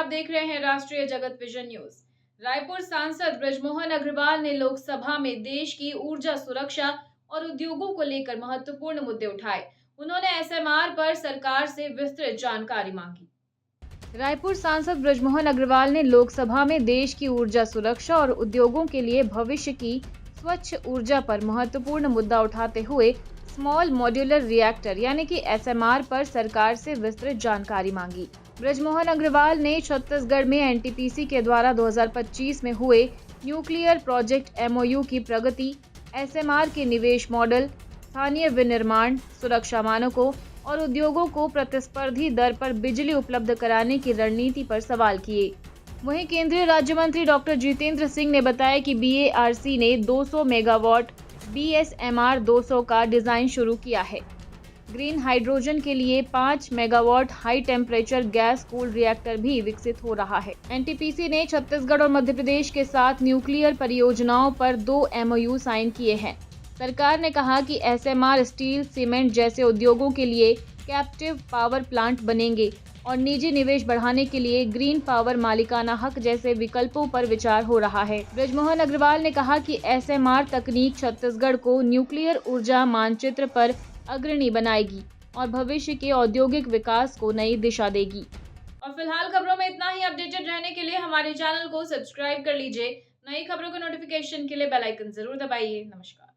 आप देख रहे हैं राष्ट्रीय जगत विजन न्यूज। रायपुर सांसद बृजमोहन अग्रवाल ने लोकसभा में देश की ऊर्जा सुरक्षा और उद्योगों को लेकर महत्वपूर्ण मुद्दे उठाए। उन्होंने एसएमआर पर सरकार से विस्तृत जानकारी मांगी। रायपुर सांसद बृजमोहन अग्रवाल ने लोकसभा में देश की ऊर्जा सुरक्षा और उद्योगों के लिए भविष्य की स्वच्छ ऊर्जा पर महत्वपूर्ण मुद्दा उठाते हुए स्मॉल मॉड्यूलर रिएक्टर यानी कि एसएमआर पर सरकार से विस्तृत जानकारी मांगी। बृजमोहन अग्रवाल ने छत्तीसगढ़ में एनटीपीसी के द्वारा 2025 में हुए न्यूक्लियर प्रोजेक्ट एमओयू की प्रगति, एसएमआर के निवेश मॉडल, स्थानीय विनिर्माण, सुरक्षा मानकों और उद्योगों को प्रतिस्पर्धी दर पर बिजली उपलब्ध कराने की रणनीति पर सवाल किए। वहीं केंद्रीय राज्य मंत्री डॉक्टर जितेंद्र सिंह ने बताया कि बीएआरसी ने 200 मेगावाट बीएसएमआर 200 का डिजाइन शुरू किया है। ग्रीन हाइड्रोजन के लिए 5 megawatt high temperature gas cooled reactor भी विकसित हो रहा है। एनटीपीसी ने छत्तीसगढ़ और मध्य प्रदेश के साथ न्यूक्लियर परियोजनाओं पर 2 एमओयू साइन किए हैं। सरकार ने कहा कि एसएमआर स्टील, सीमेंट जैसे उद्योगों के लिए कैप्टिव पावर प्लांट बनेंगे और निजी निवेश बढ़ाने के लिए ग्रीन पावर मालिकाना हक जैसे विकल्पों पर विचार हो रहा है। बृजमोहन अग्रवाल ने कहा कि एसएमआर तकनीक छत्तीसगढ़ को न्यूक्लियर ऊर्जा मानचित्र पर अग्रणी बनाएगी और भविष्य के औद्योगिक विकास को नई दिशा देगी। और फिलहाल खबरों में इतना ही। अपडेटेड रहने के लिए हमारे चैनल को सब्सक्राइब कर लीजिए। नई खबरों के नोटिफिकेशन के लिए बेल आइकन जरूर दबाइए। नमस्कार।